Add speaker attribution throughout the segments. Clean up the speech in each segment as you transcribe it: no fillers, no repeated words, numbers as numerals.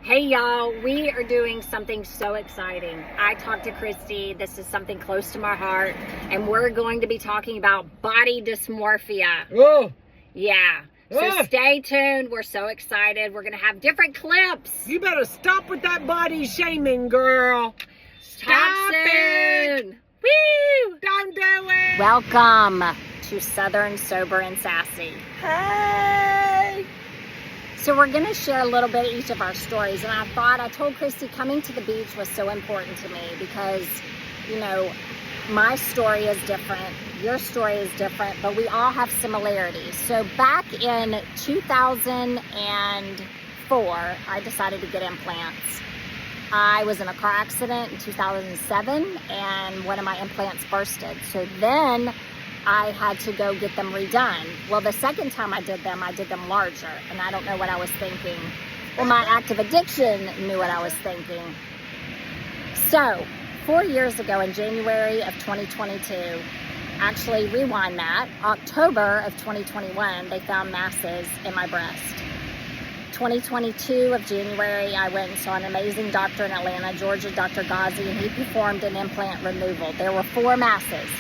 Speaker 1: Hey y'all, we are doing something so exciting. I talked to Christy. This is something close to my heart, and we're going to be talking about body dysmorphia.
Speaker 2: Oh,
Speaker 1: Yeah. So stay tuned. We're so excited. We're going to have different clips.
Speaker 2: you better stop with that body shaming, girl. Stop it.
Speaker 1: Woo!
Speaker 2: Don't do it.
Speaker 1: Welcome to Southern Sober and Sassy.
Speaker 2: Hey.
Speaker 1: So we're going to share a little bit of each of our stories, and I told Christy coming to the beach was so important to me because, you know, my story is different, your story is different, but we all have similarities. So back in 2004, I decided to get implants. I was in a car accident in 2007, and one of my implants bursted. So then I had to go get them redone. Well, the second time I did them larger, and I don't know what I was thinking. Well, my active addiction knew what I was thinking. So 4 years ago in January of 2022, actually rewind that, October of 2021, they found masses in my breast. 2022 of January, I went and saw an amazing doctor in Atlanta, Georgia, Dr. Ghazi, and he performed an implant removal. There were 4 masses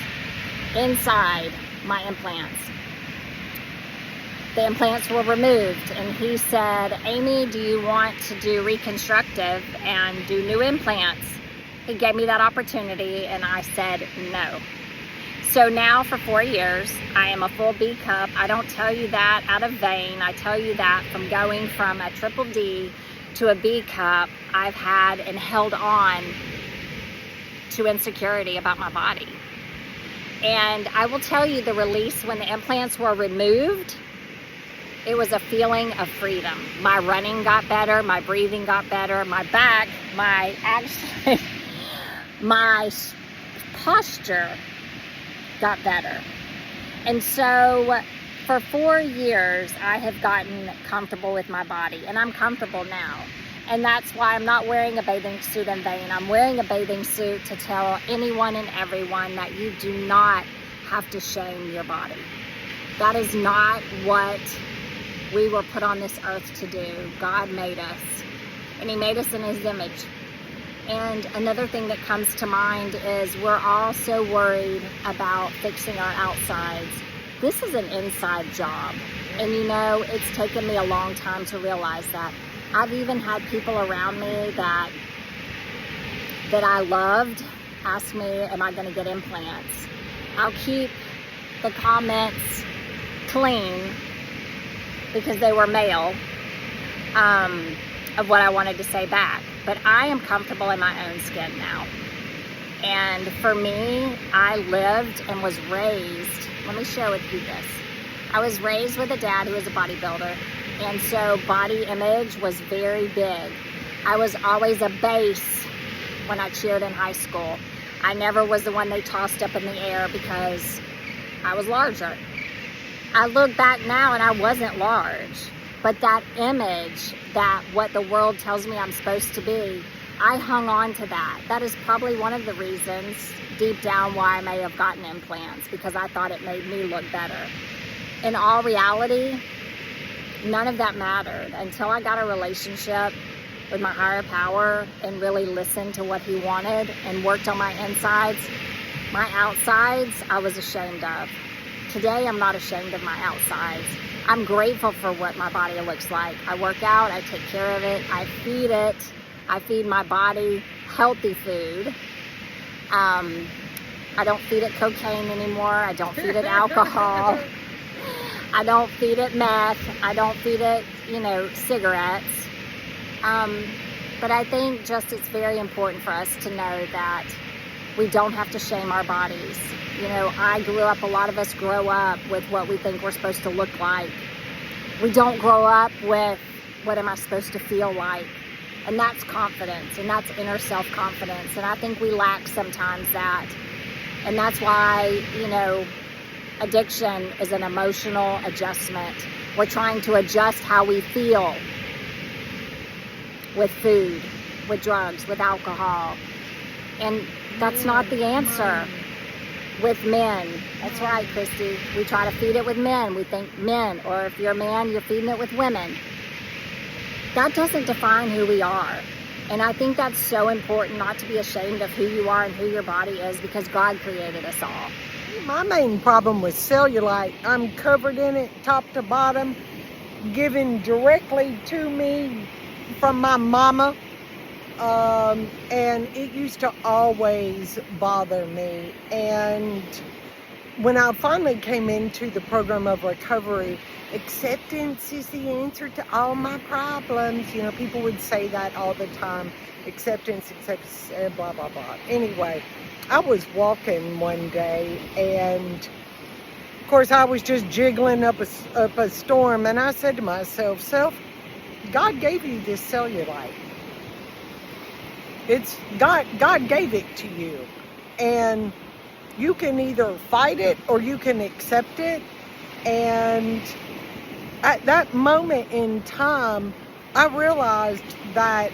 Speaker 1: inside my implants. The implants were removed, and he said, Amy, do you want to do reconstructive and do new implants? He gave me that opportunity, and I said no. So now for 4 years, I am a full B cup. I don't tell you that out of vain. I tell you that from going from a triple D to a B cup, I've had and held on to insecurity about my body. And I will tell you, the release when the implants were removed, it was a feeling of freedom. My running got better, my breathing got better, my back, my posture got better. And so for 4 years, I have gotten comfortable with my body, and I'm comfortable now. And that's why I'm not wearing a bathing suit in vain. I'm wearing a bathing suit to tell anyone and everyone that you do not have to shame your body. That is not what we were put on this earth to do. God made us, and He made us in His image. And another thing that comes to mind is we're all so worried about fixing our outsides. This is an inside job. And you know, it's taken me a long time to realize that. I've even had people around me that I loved ask me, am I going to get implants? I'll keep the comments clean because they were male of what I wanted to say back. But I am comfortable in my own skin now. And for me, I lived and was raised. Let me share with you this. I was raised with a dad who was a bodybuilder. And so body image was very big. I was always a base when I cheered in high school. I never was the one they tossed up in the air because I was larger. I look back now and I wasn't large. But that image, that what the world tells me I'm supposed to be, I hung on to that. That is probably one of the reasons deep down why I may have gotten implants, because I thought it made me look better. In all reality, none of that mattered until I got a relationship with my higher power and really listened to what He wanted and worked on my insides. My outsides, I was ashamed of. Today, I'm not ashamed of my outsides. I'm grateful for what my body looks like. I work out, I take care of it, I feed it. I feed my body healthy food. I don't feed it cocaine anymore. I don't feed it alcohol. I don't feed it meth. I don't feed it, cigarettes. But I think just it's very important for us to know that we don't have to shame our bodies. A lot of us grow up with what we think we're supposed to look like. We don't grow up with what am I supposed to feel like. And that's confidence, and that's inner self-confidence. And I think we lack sometimes that. And that's why, addiction is an emotional adjustment. We're trying to adjust how we feel with food, with drugs, with alcohol. And that's not the answer. With men. That's right, Christy. We try to feed it with men. We think men, or if you're a man, you're feeding it with women. that doesn't define who we are. And I think that's so important, not to be ashamed of who you are and who your body is, because God created us all.
Speaker 2: My main problem was cellulite. I'm covered in it top to bottom, given directly to me from my mama. And it used to always bother me. And when I finally came into the program of recovery, acceptance is the answer to all my problems. You know, people would say that all the time. Acceptance, blah, blah, blah. Anyway, I was walking one day, and of course I was just jiggling up a storm, and I said to myself, Self, God gave you this cellulite. It's God gave it to you, and you can either fight it or you can accept it. And at that moment in time, I realized that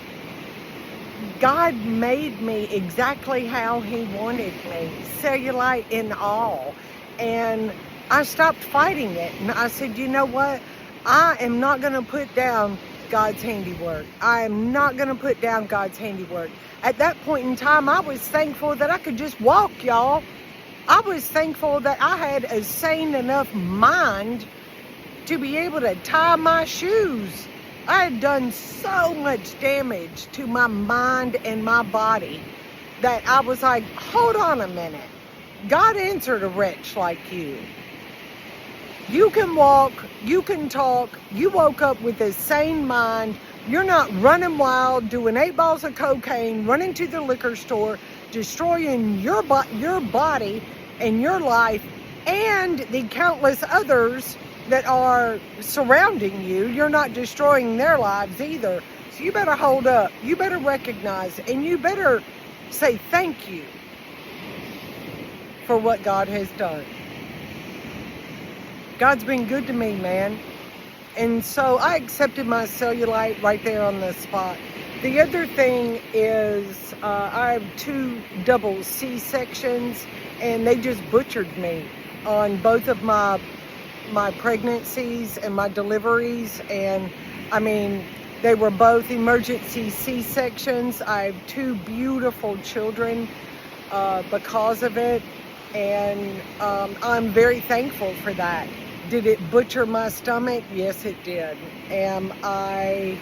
Speaker 2: God made me exactly how He wanted me, cellulite and all. And I stopped fighting it, and I said, you know what? I am not going to put down God's handiwork. I am not going to put down God's handiwork. At that point in time, I was thankful that I could just walk, y'all. I was thankful that I had a sane enough mind to be able to tie my shoes. I had done so much damage to my mind and my body that I was like, hold on a minute. God answered a wretch like you. You can walk, you can talk, you woke up with a sane mind. You're not running wild, doing 8 balls of cocaine, running to the liquor store, destroying your body and your life and the countless others that are surrounding you. You're not destroying their lives either. So you better hold up. You better recognize, and you better say thank you for what God has done. God's been good to me, man. And so I accepted my cellulite right there on the spot. The other thing is I have 2 double C-sections, and they just butchered me on both of my pregnancies and my deliveries. And I mean, they were both emergency C-sections. I have 2 beautiful children because of it, and I'm very thankful for that. Did it butcher my stomach? Yes, it did. Am I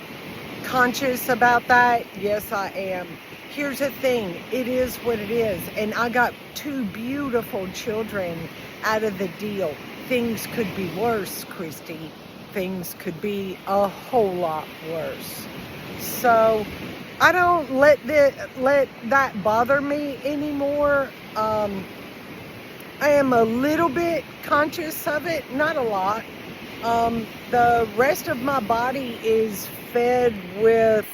Speaker 2: conscious about that? Yes, I am. Here's the thing, it is what it is, and I got 2 beautiful children out of the deal. Things could be worse, Christy. Things could be a whole lot worse. So I don't let that bother me anymore. I am a little bit conscious of it, not a lot. The rest of my body is fed with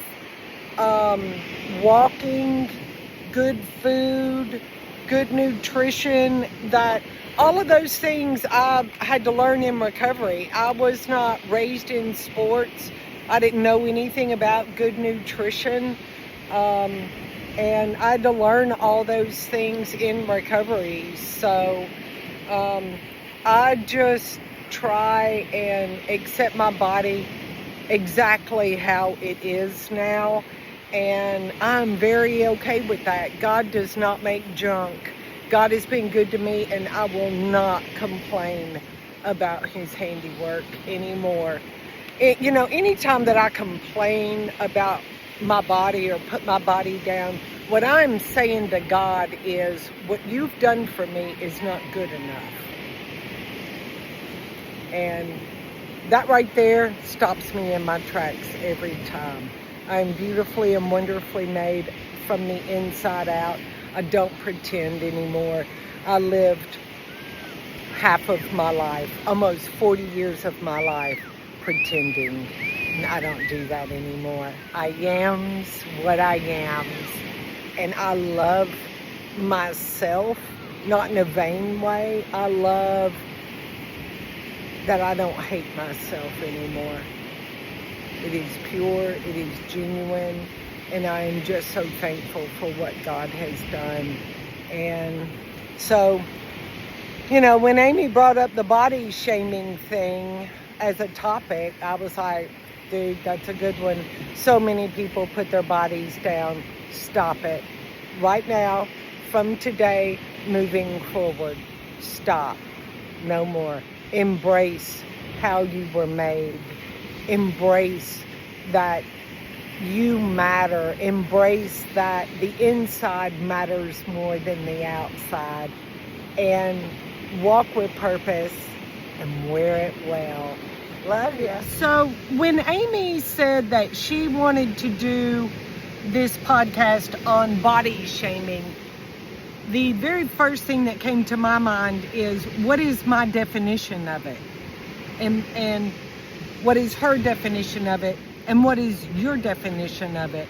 Speaker 2: walking, good food, good nutrition, that all of those things I had to learn in recovery. I was not raised in sports. I didn't know anything about good nutrition. And I had to learn all those things in recovery. So I just try and accept my body exactly how it is now. And I'm very okay with that. God does not make junk. God has been good to me, and I will not complain about His handiwork anymore. You know, anytime that I complain about my body or put my body down, what I'm saying to God is, what you've done for me is not good enough. And that right there stops me in my tracks every time. I'm beautifully and wonderfully made from the inside out. I don't pretend anymore. I lived half of my life, almost 40 years of my life, pretending. And I don't do that anymore. I am's what I am's. And I love myself, not in a vain way. I love that I don't hate myself anymore. It is pure, it is genuine, and I am just so thankful for what God has done. And so, you know, when Amy brought up the body shaming thing as a topic, I was like, dude, that's a good one. So many people put their bodies down. Stop it. Right now, from today, moving forward. Stop. No more. Embrace how you were made. Embrace that you matter. Embrace that the inside matters more than the outside. And walk with purpose and wear it well. Love you. So when Amy said that she wanted to do this podcast on body shaming, the very first thing that came to my mind is, what is my definition of it? And what is her definition of it? And what is your definition of it?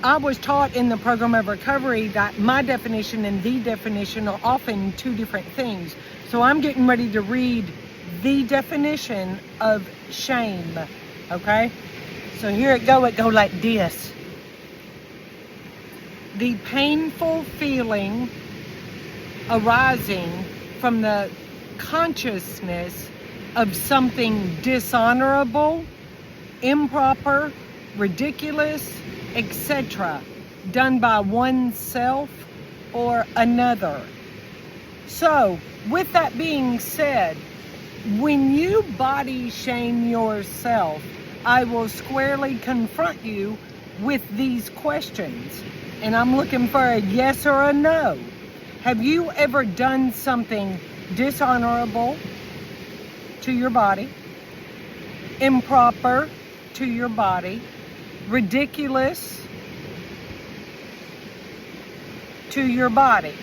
Speaker 2: I was taught in the program of recovery that my definition and the definition are often two different things. So I'm getting ready to read the definition of shame, okay? So here it go like this. The painful feeling arising from the consciousness of something dishonorable, improper, ridiculous, etc., done by oneself or another. So, with that being said, when you body shame yourself, I will squarely confront you with these questions. And I'm looking for a yes or a no. Have you ever done something dishonorable to your body, improper to your body, ridiculous to your body?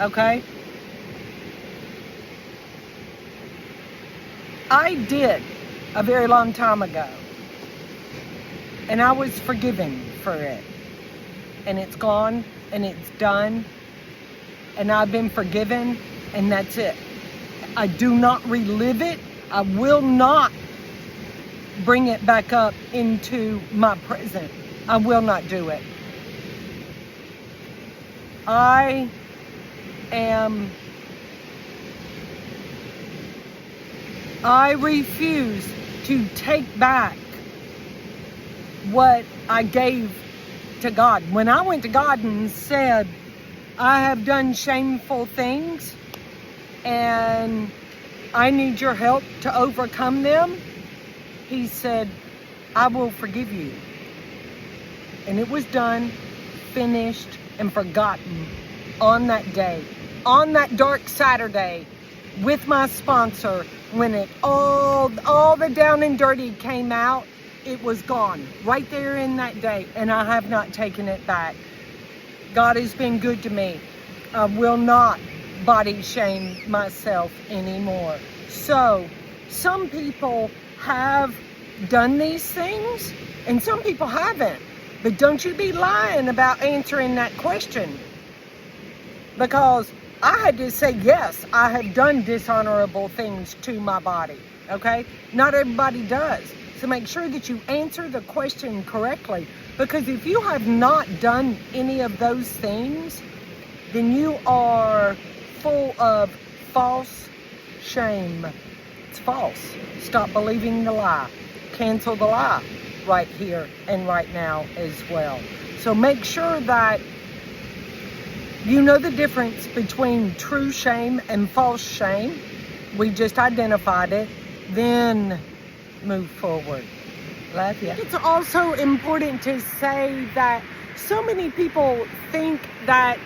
Speaker 2: Okay? I did a very long time ago, and I was forgiven for it. And it's gone, and it's done, and I've been forgiven, and that's it. I do not relive it. I will not bring it back up into my present. I will not do it. I refuse to take back what I gave to God. When I went to God and said, I have done shameful things and I need your help to overcome them, He said, I will forgive you. And it was done, finished, and forgotten on that day, on that dark Saturday with my sponsor. When it all the down and dirty came out, it was gone right there in that day, and I have not taken it back. God has been good to me. I will not body shame myself anymore. So some people have done these things and some people haven't. But don't you be lying about answering that question, because I had to say, yes, I have done dishonorable things to my body, okay? Not everybody does. So make sure that you answer the question correctly, because if you have not done any of those things, then you are full of false shame. It's false. Stop believing the lie. Cancel the lie right here and right now as well. So make sure that you know the difference between true shame and false shame. We just identified it. Then move forward. Love you. It's also important to say that so many people think that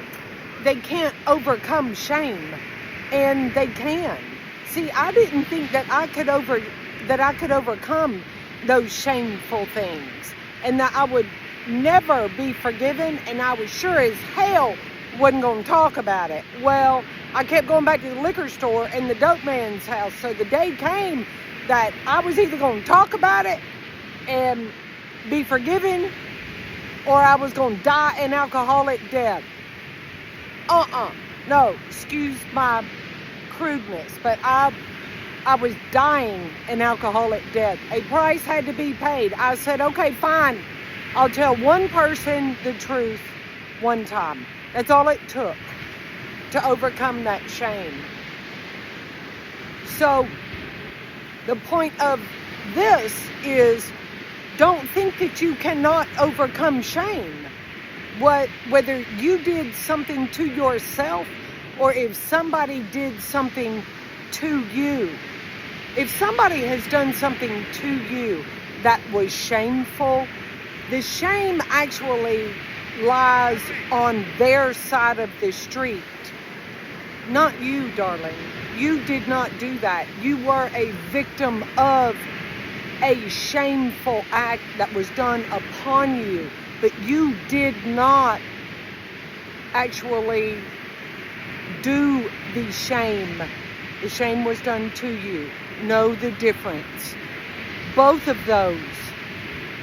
Speaker 2: they can't overcome shame, and they can. See, I didn't think that I could overcome those shameful things, and that I would never be forgiven, and I was sure as hell wasn't going to talk about it. Well, I kept going back to the liquor store and the dope man's house. So the day came that I was either going to talk about it and be forgiven, or I was going to die an alcoholic death. No, excuse my crudeness, but I was dying an alcoholic death. A price had to be paid. I said, okay, fine. I'll tell one person the truth one time. That's all it took to overcome that shame. So the point of this is don't think that you cannot overcome shame. Whether you did something to yourself or if somebody did something to you. If somebody has done something to you that was shameful, the shame actually lies on their side of the street. Not you, darling. You did not do that. You were a victim of a shameful act that was done upon you, but you did not actually do the shame. The shame was done to you. Know the difference. Both of those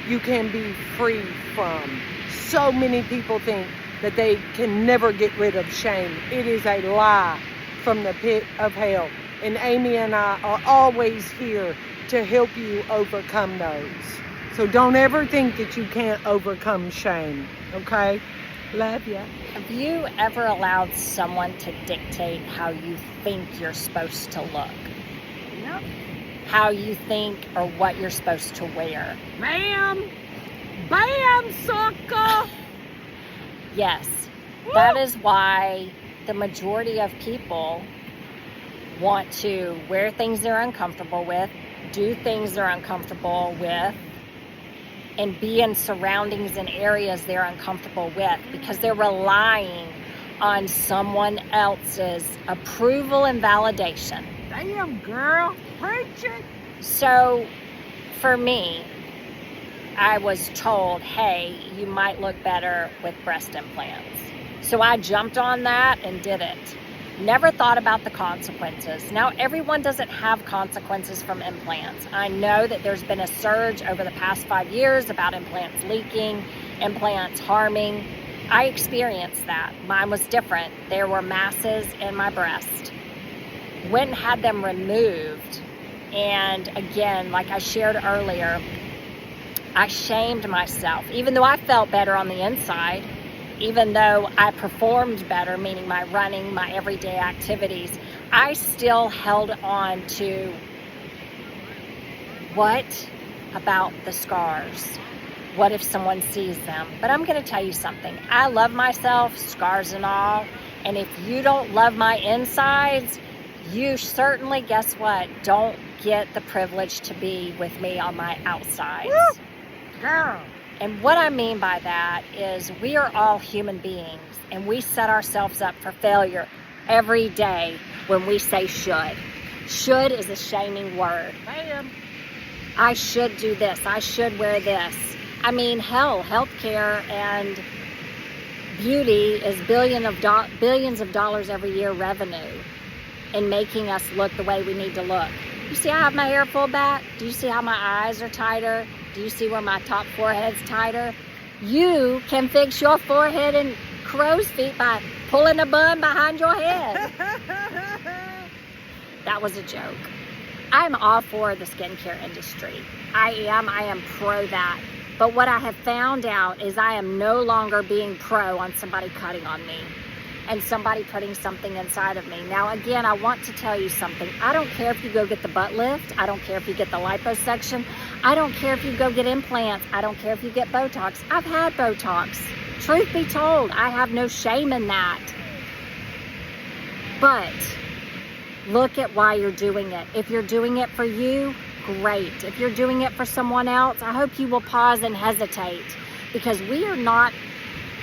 Speaker 2: you can be free from. So many people think that they can never get rid of shame. It is a lie from the pit of hell. And Amy and I are always here to help you overcome those. So don't ever think that you can't overcome shame, okay? Love ya.
Speaker 1: Have you ever allowed someone to dictate how you think you're supposed to look?
Speaker 2: Yep.
Speaker 1: How you think or what you're supposed to wear?
Speaker 2: Bam! Bam, sucker!
Speaker 1: Yes.
Speaker 2: Woo!
Speaker 1: That is why the majority of people want to wear things they're uncomfortable with, do things they're uncomfortable with, and be in surroundings and areas they're uncomfortable with because they're relying on someone else's approval and validation.
Speaker 2: Damn, girl. Preach it.
Speaker 1: So, for me, I was told, hey, you might look better with breast implants. So I jumped on that and did it. Never thought about the consequences. Now, everyone doesn't have consequences from implants. I know that there's been a surge over the past 5 years about implants leaking, implants harming. I experienced that. Mine was different. There were masses in my breast. Went and had them removed. And again, like I shared earlier, I shamed myself, even though I felt better on the inside. Even though I performed better, meaning my running, my everyday activities, I still held on to what about the scars? What if someone sees them? But I'm going to tell you something. I love myself, scars and all. And if you don't love my insides, you certainly, guess what, don't get the privilege to be with me on my outsides.
Speaker 2: Woo! Girl.
Speaker 1: And what I mean by that is we are all human beings and we set ourselves up for failure every day when we say should. Should is a shaming word.
Speaker 2: Bam.
Speaker 1: I should do this. I should wear this. I mean, hell, healthcare and beauty is billions of dollars every year revenue in making us look the way we need to look. You see I have my hair pulled back? Do you see how my eyes are tighter? Do you see where my top forehead's tighter? You can fix your forehead and crow's feet by pulling a bun behind your head. That was a joke. I'm all for the skincare industry. I am pro that. But what I have found out is I am no longer being pro on somebody cutting on me and somebody putting something inside of me. Now, again, I want to tell you something. I don't care if you go get the butt lift. I don't care if you get the liposuction. I don't care if you go get implants. I don't care if you get Botox. I've had Botox. Truth be told, I have no shame in that. But look at why you're doing it. If you're doing it for you, great. If you're doing it for someone else, I hope you will pause and hesitate because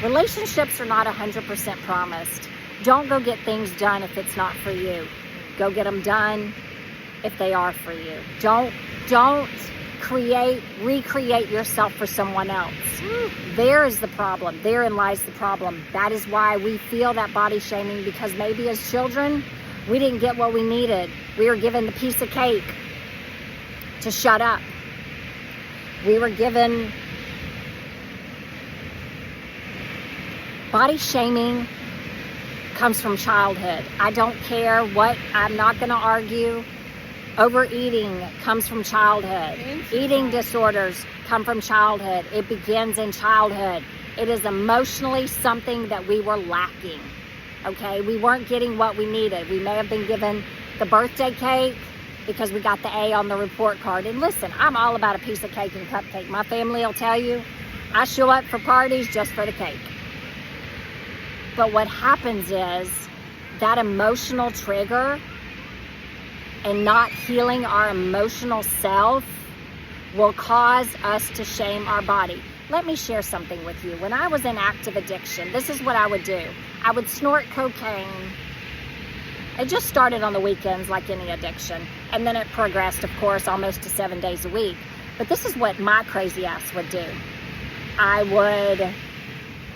Speaker 1: relationships are not 100% promised. Don't go get things done if it's not for you. Go get them done if they are for you. Don't recreate yourself for someone else. There is the problem. Therein lies the problem. That is why we feel that body shaming because maybe as children, we didn't get what we needed. We were given the piece of cake to shut up. We were given body shaming comes from childhood. I don't care what, I'm not going to argue. Overeating comes from childhood. Eating disorders come from childhood. It begins in childhood. It is emotionally something that we were lacking. Okay, we weren't getting what we needed. We may have been given the birthday cake, because we got the A on the report card. And listen, I'm all about a piece of cake and cupcake. My family will tell you, I show up for parties just for the cake. But what happens is that emotional trigger and not healing our emotional self will cause us to shame our body. Let me share something with you. When I was in active addiction, this is what I would do. I would snort cocaine. It just started on the weekends like any addiction. And then it progressed, of course, almost to 7 days a week. But this is what my crazy ass would do. I would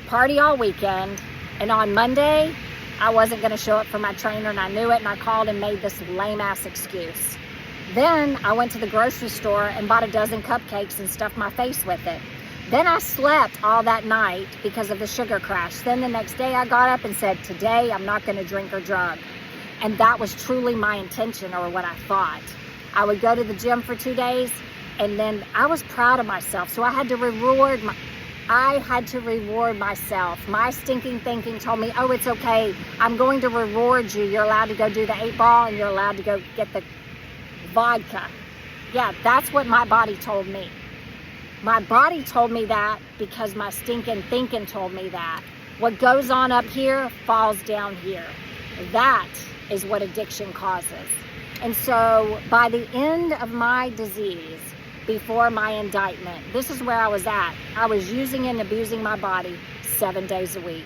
Speaker 1: party all weekend, and on Monday, I wasn't going to show up for my trainer, and I knew it, and I called and made this lame-ass excuse. Then I went to the grocery store and bought a dozen cupcakes and stuffed my face with it. Then I slept all that night because of the sugar crash. Then the next day I got up and said, today I'm not going to drink or drug. And that was truly my intention, or what I thought. I would go to the gym for 2 days, and then I was proud of myself. So I had to reward myself. My stinking thinking told me, oh, it's okay. I'm going to reward you. You're allowed to go do the 8-ball, and you're allowed to go get the vodka. Yeah, that's what my body told me. My body told me that because my stinking thinking told me that. What goes on up here falls down here. That is what addiction causes. And so by the end of my disease, before my indictment, this is where I was at. I was using and abusing my body 7 days a week.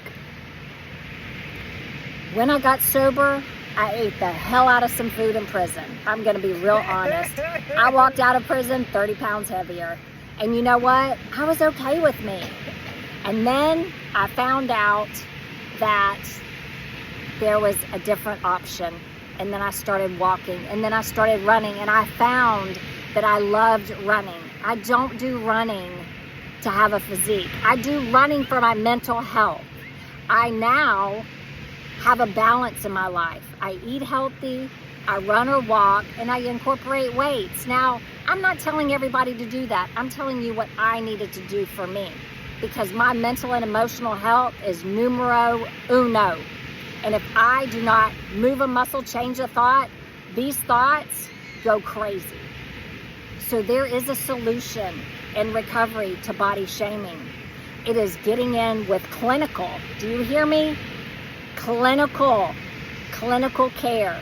Speaker 1: When I got sober, I ate the hell out of some food in prison. I'm going to be real honest. I walked out of prison 30 pounds heavier. And you know what? I was okay with me. And then I found out that there was a different option. And then I started walking. And then I started running. And I found that I loved running. I don't do running to have a physique. I do running for my mental health. I now have a balance in my life. I eat healthy, I run or walk, and I incorporate weights. Now, I'm not telling everybody to do that. I'm telling you what I needed to do for me, because my mental and emotional health is numero uno. And if I do not move a muscle, change a thought, these thoughts go crazy. So there is a solution in recovery to body shaming. It is getting in with clinical, do you hear me? Clinical care.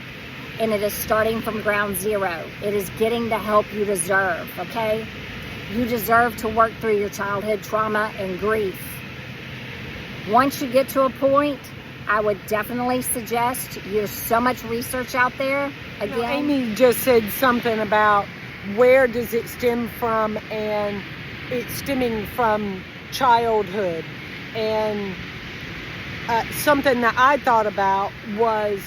Speaker 1: And it is starting from ground zero. It is getting the help you deserve, okay? You deserve to work through your childhood trauma and grief. Once you get to a point, I would definitely suggest, there's so much research out there. Again,
Speaker 2: Amy just said something about where does it stem from, and it's stemming from childhood. And something that I thought about was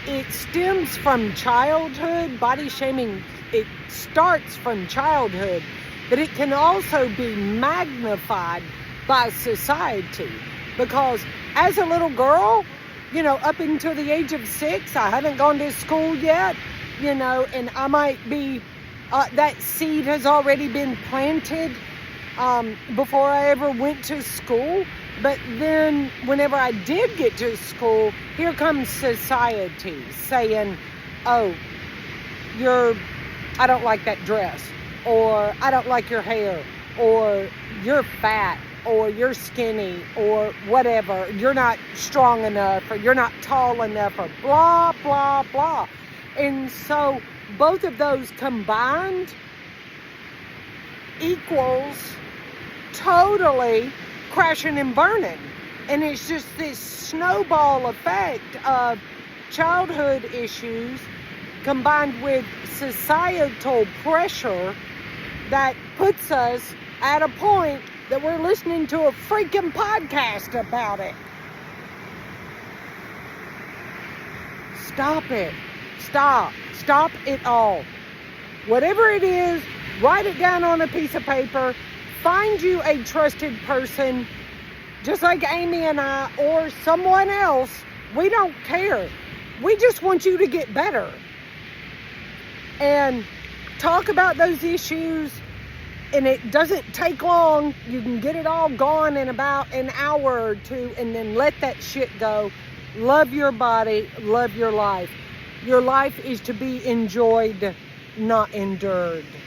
Speaker 2: it stems from childhood. Body shaming, it starts from childhood, but it can also be magnified by society. Because as a little girl, up until the age of 6, I haven't gone to school yet, and I might be, that seed has already been planted before I ever went to school. But then whenever I did get to school, here comes society saying, oh, I don't like that dress, or I don't like your hair, or you're fat, or you're skinny, or whatever, you're not strong enough, or you're not tall enough, or blah, blah, blah. And so both of those combined equals totally crashing and burning. And it's just this snowball effect of childhood issues combined with societal pressure that puts us at a point that we're listening to a freaking podcast about it. Stop it. Stop it all. Whatever it is, write it down on a piece of paper. Find you a trusted person, just like Amy and I, or someone else. We don't care. We just want you to get better. And talk about those issues, and it doesn't take long. You can get it all gone in about an hour or two, and then let that shit go. Love your body, love your life. Your life is to be enjoyed not endured.